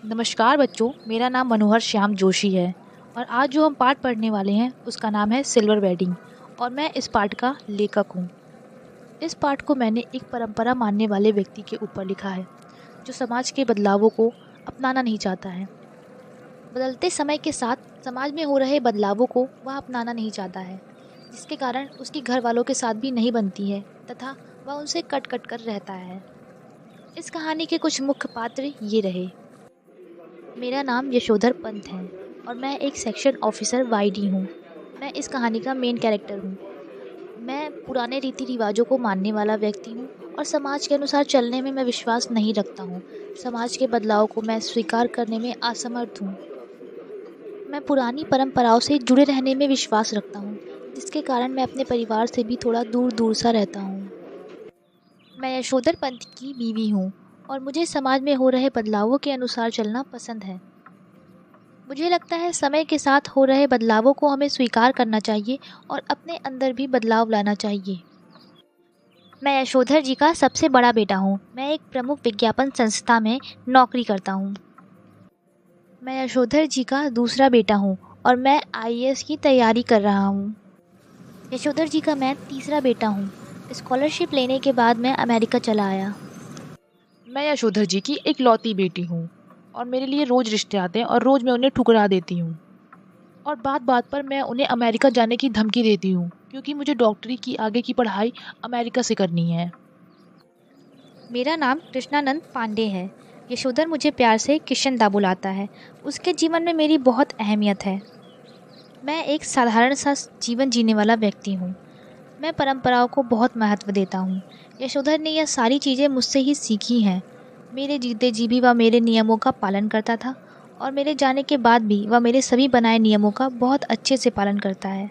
नमस्कार बच्चों, मेरा नाम मनोहर श्याम जोशी है और आज जो हम पाठ पढ़ने वाले हैं उसका नाम है सिल्वर वेडिंग और मैं इस पाठ का लेखक हूँ। इस पाठ को मैंने एक परंपरा मानने वाले व्यक्ति के ऊपर लिखा है जो समाज के बदलावों को अपनाना नहीं चाहता है। बदलते समय के साथ समाज में हो रहे बदलावों को वह अपनाना नहीं चाहता है, जिसके कारण उसकी घर वालों के साथ भी नहीं बनती है तथा वह उनसे कट कट कर रहता है। इस कहानी के कुछ मुख्य पात्र ये रहे। मेरा नाम यशोधर पंत है और मैं एक सेक्शन ऑफिसर वाईडी हूँ। मैं इस कहानी का मेन कैरेक्टर हूँ। मैं पुराने रीति रिवाजों को मानने वाला व्यक्ति हूँ और समाज के अनुसार चलने में मैं विश्वास नहीं रखता हूँ। समाज के बदलाव को मैं स्वीकार करने में असमर्थ हूँ। मैं पुरानी परंपराओं से जुड़े रहने में विश्वास रखता हूँ, जिसके कारण मैं अपने परिवार से भी थोड़ा दूर दूर सा रहता हूँ। मैं यशोधर पंत की बीवी हूँ और मुझे समाज में हो रहे बदलावों के अनुसार चलना पसंद है। मुझे लगता है समय के साथ हो रहे बदलावों को हमें स्वीकार करना चाहिए और अपने अंदर भी बदलाव लाना चाहिए। मैं यशोधर जी का सबसे बड़ा बेटा हूँ। मैं एक प्रमुख विज्ञापन संस्था में नौकरी करता हूँ। मैं यशोधर जी का दूसरा बेटा हूँ और मैं आईएएस की तैयारी कर रहा हूँ। यशोधर जी का मैं तीसरा बेटा हूँ। स्कॉलरशिप लेने के बाद मैं अमेरिका चला आया। मैं यशोधर जी की एक लौती बेटी हूँ और मेरे लिए रोज़ रिश्ते आते हैं और रोज़ मैं उन्हें ठुकरा देती हूँ और बात बात पर मैं उन्हें अमेरिका जाने की धमकी देती हूँ क्योंकि मुझे डॉक्टरी की आगे की पढ़ाई अमेरिका से करनी है। मेरा नाम कृष्णानंद पांडे है। यशोधर मुझे प्यार से किशन दा बुलाता है। उसके जीवन में मेरी बहुत अहमियत है। मैं एक साधारण सा जीवन जीने वाला व्यक्ति हूँ। मैं परंपराओं को बहुत महत्व देता हूँ। यशोधर ने यह सारी चीज़ें मुझसे ही सीखी हैं। मेरे जीते जी भी वह मेरे नियमों का पालन करता था और मेरे जाने के बाद भी वह मेरे सभी बनाए नियमों का बहुत अच्छे से पालन करता है।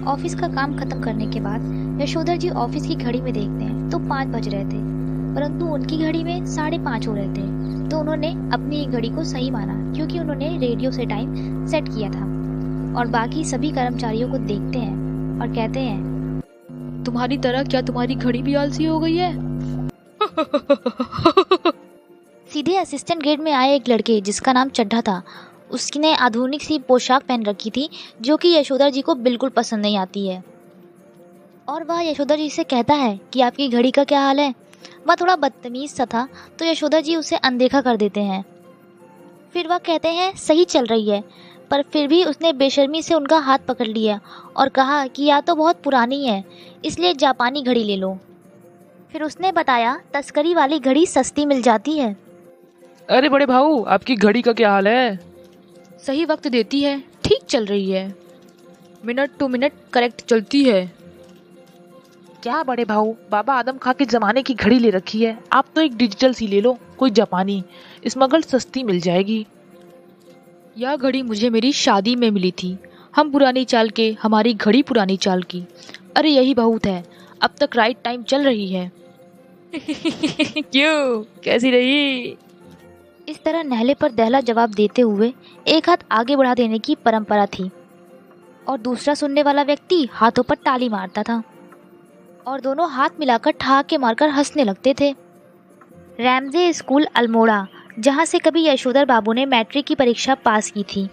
ऑफिस का काम खत्म करने के बाद यशोधर जी ऑफिस की घड़ी में देखते हैं तो 5 बज रहे थे, परंतु उनकी घड़ी में 5:30 हो रहे थे। तो उन्होंने अपनी घड़ी को सही माना क्योंकि उन्होंने रेडियो से टाइम सेट किया था और बाकी सभी कर्मचारियों को देखते हैं और कहते हैं, तुम्हारी तरह क्या तुम्हारी घड़ी भी आलसी हो गई है? सीधे असिस्टेंट ग्रेड में आए एक लड़के जिसका नाम चड्ढा था, उसने आधुनिक सी पोशाक पहन रखी थी जो कि यशोधर जी को बिल्कुल पसंद नहीं आती है और वह यशोधर जी से कहता है कि आपकी घड़ी का क्या हाल है। वह थोड़ा बदतमीज सा था तो यशोधर जी उसे अनदेखा कर देते हैं। फिर वह कहते हैं सही चल रही है, पर फिर भी उसने बेशर्मी से उनका हाथ पकड़ लिया और कहा कि या तो बहुत पुरानी है, इसलिए जापानी घड़ी ले लो। फिर उसने बताया तस्करी वाली घड़ी सस्ती मिल जाती है। अरे बड़े भाऊ, आपकी घड़ी का क्या हाल है? सही वक्त देती है, ठीक चल रही है, मिनट टू मिनट करेक्ट चलती है। क्या बड़े भाऊ, बाबा आदम खां के जमाने की घड़ी ले रखी है, आप तो एक डिजिटल सी ले लो, कोई जापानी, स्मगल सस्ती मिल जाएगी। यह घड़ी मुझे मेरी शादी में मिली थी। हम पुरानी चाल के, हमारी घड़ी पुरानी चाल की। अरे यही बहुत है, अब तक राइट टाइम चल रही है। क्यों, कैसी रही? इस तरह नहले पर दहला जवाब देते हुए एक हाथ आगे बढ़ा देने की परंपरा थी और दूसरा सुनने वाला व्यक्ति हाथों पर ताली मारता था और दोनों हाथ मिलाकर ठहाके मारकर हंसने लगते थे। रैमजे स्कूल अल्मोड़ा, जहाँ से कभी यशोधर बाबू ने मैट्रिक की परीक्षा पास की थी।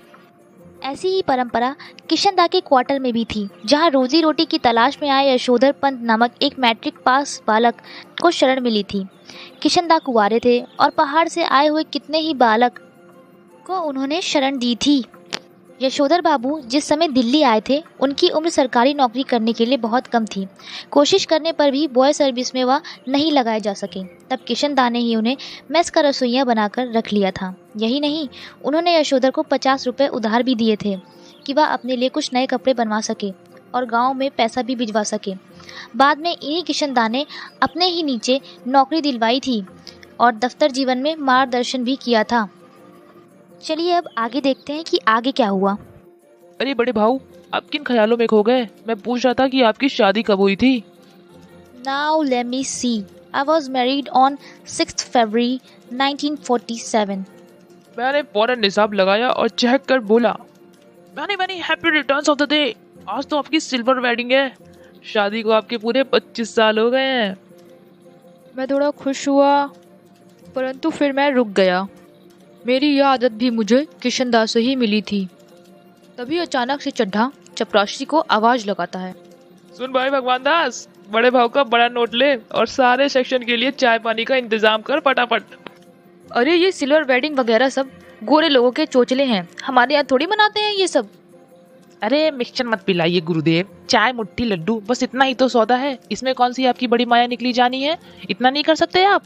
ऐसी ही परंपरा किशन दा के क्वार्टर में भी थी, जहाँ रोजी रोटी की तलाश में आए यशोधर पंत नामक एक मैट्रिक पास बालक को शरण मिली थी। किशन दा कुंवारे थे और पहाड़ से आए हुए कितने ही बालक को उन्होंने शरण दी थी। यशोधर बाबू जिस समय दिल्ली आए थे, उनकी उम्र सरकारी नौकरी करने के लिए बहुत कम थी। कोशिश करने पर भी बॉय सर्विस में वह नहीं लगाए जा सके। तब किशन दा ने ही उन्हें मेस का रसोइया बनाकर रख लिया था। यही नहीं, उन्होंने यशोधर को 50 रुपये उधार भी दिए थे कि वह अपने लिए कुछ नए कपड़े बनवा सके और गाँव में पैसा भी भिजवा सके। बाद में इन्हीं किशन दा ने अपने ही नीचे नौकरी दिलवाई थी और दफ्तर जीवन में मार्गदर्शन भी किया था। चलिए अब आगे देखते हैं कि आगे क्या हुआ। अरे बड़े भाऊ, आप किन ख्यालों में खो गए? मैं पूछ रहा था कि आपकी शादी कब हुई थी? Now let me see. I was married on 6th February 1947. मैंने फौरन निसाब लगाया और चहक कर बोला, many many happy returns of the day. आज तो आपकी सिल्वर वेडिंग है। शादी को आपके पूरे 25 साल हो गए हैं। मैं थोड़ा खुश हुआ। परंतु फिर मैं रुक गया। मेरी यह आदत भी मुझे किशन दास से ही मिली थी। तभी अचानक से चड्ढा चपरासी को आवाज लगाता है, सुन भाई भगवान दास, बड़े भाव का बड़ा नोट ले और सारे सेक्शन के लिए चाय पानी का इंतजाम कर फटाफट। अरे ये सिल्वर वेडिंग वगैरह सब गोरे लोगों के चोचले हैं, हमारे यहाँ थोड़ी मनाते हैं ये सब। अरे मिक्सचर मत पिलाइए गुरुदेव, चाय मुट्ठी लड्डू बस इतना ही तो सौदा है, इसमें कौन सी आपकी बड़ी माया निकली जानी है, इतना नहीं कर सकते आप?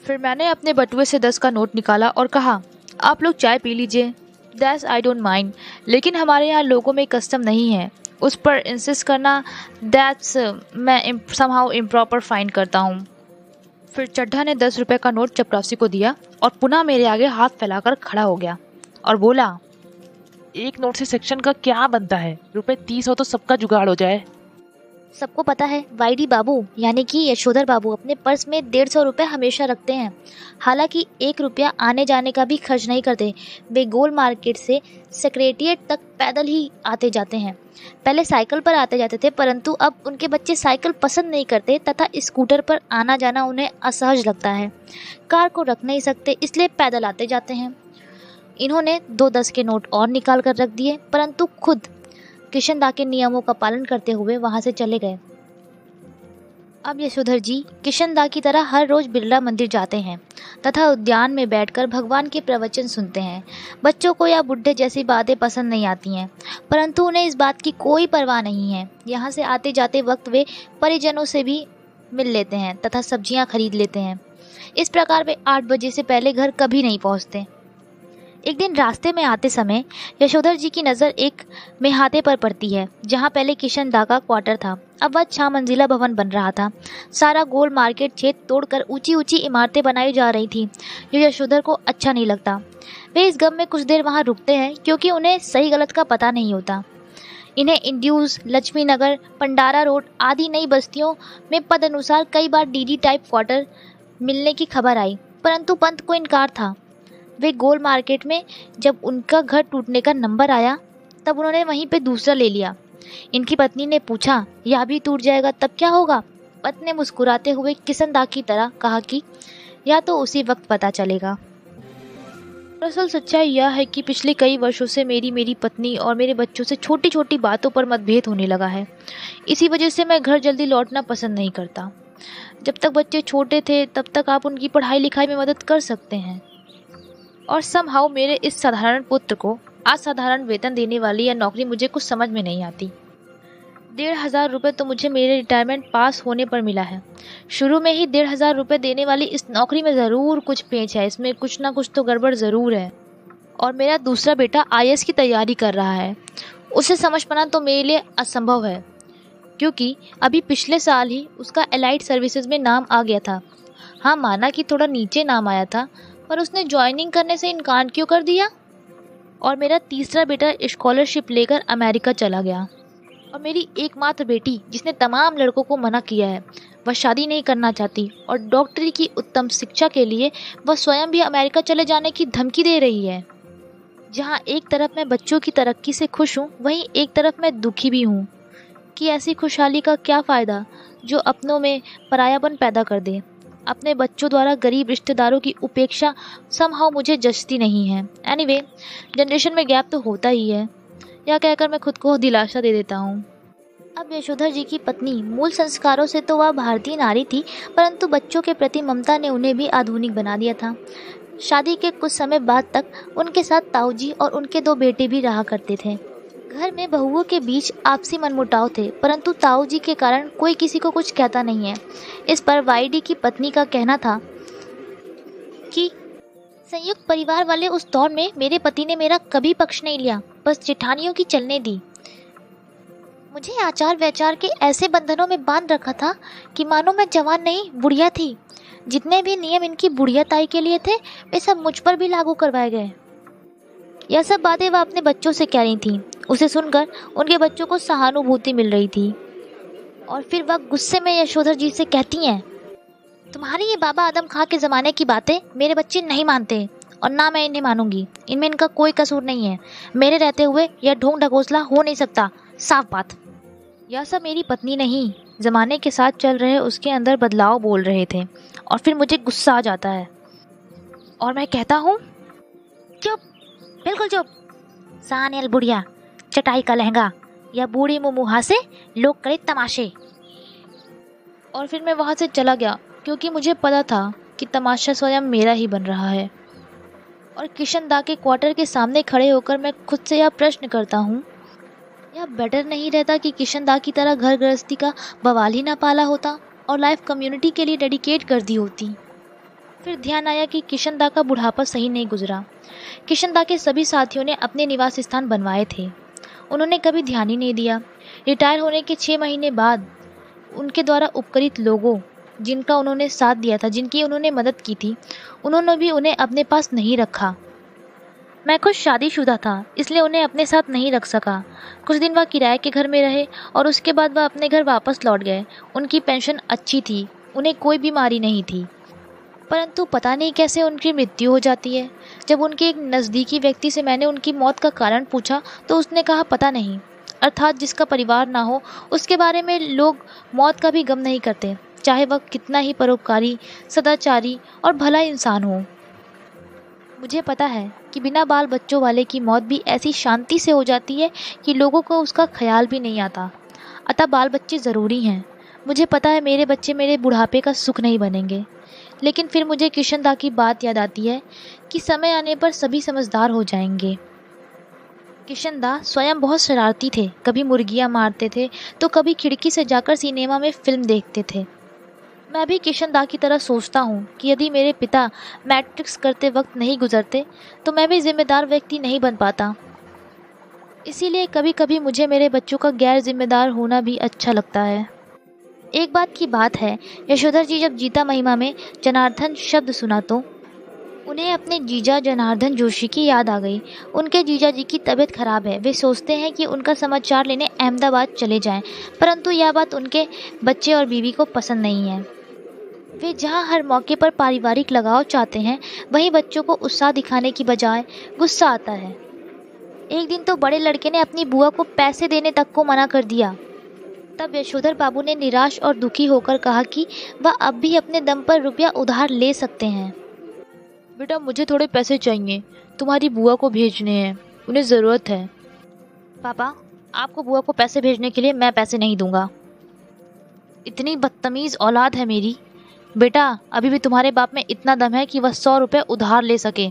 फिर मैंने अपने बटुए से 10 का नोट निकाला और कहा, आप लोग चाय पी लीजिए, दैट्स आई डोंट माइंड, लेकिन हमारे यहाँ लोगों में कस्टम नहीं है, उस पर इंसिस्ट करना दैट्स मैं समहाउ इम्प्रॉपर फाइंड करता हूँ। फिर चड्ढा ने 10 रुपये का नोट चपरासी को दिया और पुनः मेरे आगे हाथ फैलाकर खड़ा हो गया और बोला, एक नोट से सेक्शन का क्या बनता है, ₹30 हो तो सबका जुगाड़ हो जाए। सबको पता है वाईडी बाबू यानी कि यशोधर बाबू अपने पर्स में 150 रुपये हमेशा रखते हैं। हालांकि 1 रुपया आने जाने का भी खर्च नहीं करते। वे गोल मार्केट से सेक्रेटेरिएट तक पैदल ही आते जाते हैं। पहले साइकिल पर आते जाते थे, परंतु अब उनके बच्चे साइकिल पसंद नहीं करते तथा स्कूटर पर आना जाना उन्हें असहज लगता है। कार को रख नहीं सकते, इसलिए पैदल आते जाते हैं। इन्होंने 2 10 के नोट और निकाल कर रख दिए, परंतु खुद किशन दा के नियमों का पालन करते हुए वहां से चले गए। अब यशोधर जी किशन दा की तरह हर रोज बिरला मंदिर जाते हैं तथा उद्यान में बैठकर भगवान के प्रवचन सुनते हैं। बच्चों को या बुढ़े जैसी बातें पसंद नहीं आती हैं, परंतु उन्हें इस बात की कोई परवाह नहीं है। यहाँ से आते जाते वक्त वे परिजनों से भी मिल लेते हैं तथा सब्जियाँ खरीद लेते हैं। इस प्रकार वे 8 बजे से पहले घर कभी नहीं पहुँचते। एक दिन रास्ते में आते समय यशोधर जी की नज़र एक मेहाते पर पड़ती है, जहाँ पहले किशन दा का क्वार्टर था। अब वह 6 मंजिला भवन बन रहा था। सारा गोल मार्केट छेद तोड़कर ऊंची ऊंची इमारतें बनाई जा रही थी, जो यशोधर को अच्छा नहीं लगता। वे इस गम में कुछ देर वहाँ रुकते हैं, क्योंकि उन्हें सही गलत का पता नहीं होता। इन्हें इंड्यूस, लक्ष्मी नगर, पंडारा रोड आदि नई बस्तियों में पद अनुसार कई बार डीडी टाइप क्वार्टर मिलने की खबर आई, परंतु पंत को इनकार था। वे गोल मार्केट में जब उनका घर टूटने का नंबर आया, तब उन्होंने वहीं पे दूसरा ले लिया। इनकी पत्नी ने पूछा, यह भी टूट जाएगा तब क्या होगा? पत्नी ने मुस्कुराते हुए किशन दा की तरह कहा कि या तो उसी वक्त पता चलेगा। दरअसल सच्चाई यह है कि पिछले कई वर्षों से मेरी पत्नी और मेरे बच्चों से छोटी छोटी बातों पर मतभेद होने लगा है। इसी वजह से मैं घर जल्दी लौटना पसंद नहीं करता। जब तक बच्चे छोटे थे तब तक आप उनकी पढ़ाई लिखाई में मदद कर सकते हैं, और समहाउ मेरे इस साधारण पुत्र को असाधारण वेतन देने वाली यह नौकरी मुझे कुछ समझ में नहीं आती। 1,500 रुपये तो मुझे मेरे रिटायरमेंट पास होने पर मिला है। शुरू में ही 1,500 रुपये देने वाली इस नौकरी में ज़रूर कुछ पेच है, इसमें कुछ ना कुछ तो गड़बड़ ज़रूर है। और मेरा दूसरा बेटा IAS की तैयारी कर रहा है, उसे समझ पाना तो मेरे लिए असंभव है, क्योंकि अभी पिछले साल ही उसका एलाइड सर्विसेज में नाम आ गया था। हाँ, माना कि थोड़ा नीचे नाम आया था, पर उसने ज्वाइनिंग करने से इनकार क्यों कर दिया? और मेरा तीसरा बेटा स्कॉलरशिप लेकर अमेरिका चला गया। और मेरी एकमात्र बेटी, जिसने तमाम लड़कों को मना किया है, वह शादी नहीं करना चाहती और डॉक्टरी की उत्तम शिक्षा के लिए वह स्वयं भी अमेरिका चले जाने की धमकी दे रही है। जहाँ एक तरफ मैं बच्चों की तरक्की से खुश हूँ, वहीं एक तरफ मैं दुखी भी हूँ कि ऐसी खुशहाली का क्या फ़ायदा जो अपनों में परायापन पैदा कर दे। अपने बच्चों द्वारा गरीब रिश्तेदारों की उपेक्षा समहाउ मुझे जचती नहीं है। एनीवे, जनरेशन में गैप तो होता ही है, यह कहकर मैं खुद को दिलासा दे देता हूँ। अब यशोधर जी की पत्नी मूल संस्कारों से तो वह भारतीय नारी थी, परंतु बच्चों के प्रति ममता ने उन्हें भी आधुनिक बना दिया था। शादी के कुछ समय बाद तक उनके साथ ताऊ जी और उनके 2 बेटे भी रहा करते थे। घर में बहुओं के बीच आपसी मनमुटाव थे, परंतु ताऊ जी के कारण कोई किसी को कुछ कहता नहीं है। इस पर वाईडी की पत्नी का कहना था कि संयुक्त परिवार वाले उस दौर में मेरे पति ने मेरा कभी पक्ष नहीं लिया, बस जेठानियों की चलने दी। मुझे आचार व्यचार के ऐसे बंधनों में बांध रखा था कि मानो मैं जवान नहीं बुढ़िया थी। जितने भी नियम इनकी बुढ़िया ताई के लिए थे, वे सब मुझ पर भी लागू करवाए गए। यह सब बातें वह अपने बच्चों से कह रही थी। उसे सुनकर उनके बच्चों को सहानुभूति मिल रही थी और फिर वह गुस्से में यशोधर जी से कहती हैं, तुम्हारी ये बाबा आदम खां के ज़माने की बातें मेरे बच्चे नहीं मानते और ना मैं इन्हें मानूंगी। इनमें इनका कोई कसूर नहीं है। मेरे रहते हुए यह ढोंग ढकोसला हो नहीं सकता, साफ बात। यह सब मेरी पत्नी नहीं, ज़माने के साथ चल रहे उसके अंदर बदलाव बोल रहे थे और फिर मुझे गुस्सा आ जाता है। और मैं कहता हूँ, चुप, बिल्कुल चुप। सानियल बुढ़िया, चटाई का लहंगा या बूढ़ी मुमुहा से लोग करे तमाशे। और फिर मैं वहाँ से चला गया, क्योंकि मुझे पता था कि तमाशा स्वयं मेरा ही बन रहा है। और किशन दा के क्वार्टर के सामने खड़े होकर मैं खुद से यह प्रश्न करता हूँ, यह बेटर नहीं रहता कि किशन दा की तरह घर गृहस्थी का बवाल ही ना पाला होता और लाइफ कम्युनिटी के लिए डेडिकेट कर दी होती। फिर ध्यान आया कि किशन दा का बुढ़ापा सही नहीं गुजरा। किशन दा के सभी साथियों ने अपने निवास स्थान बनवाए थे, उन्होंने कभी ध्यान ही नहीं दिया। रिटायर होने के 6 महीने बाद उनके द्वारा उपकरित लोगों, जिनका उन्होंने साथ दिया था, जिनकी उन्होंने मदद की थी, उन्होंने भी उन्हें अपने पास नहीं रखा। मैं खुद शादीशुदा था, इसलिए उन्हें अपने साथ नहीं रख सका। कुछ दिन वह किराए के घर में रहे और उसके बाद वह अपने घर वापस लौट गए। उनकी पेंशन अच्छी थी, उन्हें कोई बीमारी नहीं थी, परंतु पता नहीं कैसे उनकी मृत्यु हो जाती है। जब उनके एक नज़दीकी व्यक्ति से मैंने उनकी मौत का कारण पूछा तो उसने कहा पता नहीं, अर्थात जिसका परिवार ना हो उसके बारे में लोग मौत का भी गम नहीं करते, चाहे वह कितना ही परोपकारी, सदाचारी और भला इंसान हो। मुझे पता है कि बिना बाल बच्चों वाले की मौत भी ऐसी शांति से हो जाती है कि लोगों को उसका ख्याल भी नहीं आता। अतः बाल बच्चे ज़रूरी हैं। मुझे पता है मेरे बच्चे मेरे बुढ़ापे का सुख नहीं बनेंगे, लेकिन फिर मुझे किशन दा की बात याद आती है कि समय आने पर सभी समझदार हो जाएंगे। किशन दा स्वयं बहुत शरारती थे, कभी मुर्गियाँ मारते थे तो कभी खिड़की से जाकर सिनेमा में फिल्म देखते थे। मैं भी किशन दा की तरह सोचता हूँ कि यदि मेरे पिता मैट्रिक्स करते वक्त नहीं गुजरते तो मैं भी जिम्मेदार व्यक्ति नहीं बन पाता। इसीलिए कभी कभी मुझे मेरे बच्चों का गैर जिम्मेदार होना भी अच्छा लगता है। एक बात की बात है, यशोधर जी जब गीता महिमा में जनार्दन शब्द सुना तो उन्हें अपने जीजा जनार्दन जोशी की याद आ गई। उनके जीजा जी की तबीयत खराब है, वे सोचते हैं कि उनका समाचार लेने अहमदाबाद चले जाएं, परंतु यह बात उनके बच्चे और बीवी को पसंद नहीं है। वे जहां हर मौके पर पारिवारिक लगाव चाहते हैं, वहीं बच्चों को उत्साह दिखाने की बजाय गुस्सा आता है। एक दिन तो बड़े लड़के ने अपनी बुआ को पैसे देने तक को मना कर दिया। तब यशोधर बाबू ने निराश और दुखी होकर कहा कि वह अब भी अपने दम पर रुपया उधार ले सकते हैं। बेटा मुझे थोड़े पैसे चाहिए, तुम्हारी बुआ को भेजने हैं, उन्हें ज़रूरत है। पापा, आपको बुआ को पैसे भेजने के लिए मैं पैसे नहीं दूंगा। इतनी बदतमीज़ औलाद है मेरी। बेटा अभी भी तुम्हारे बाप में इतना दम है कि वह 100 रुपये उधार ले सके।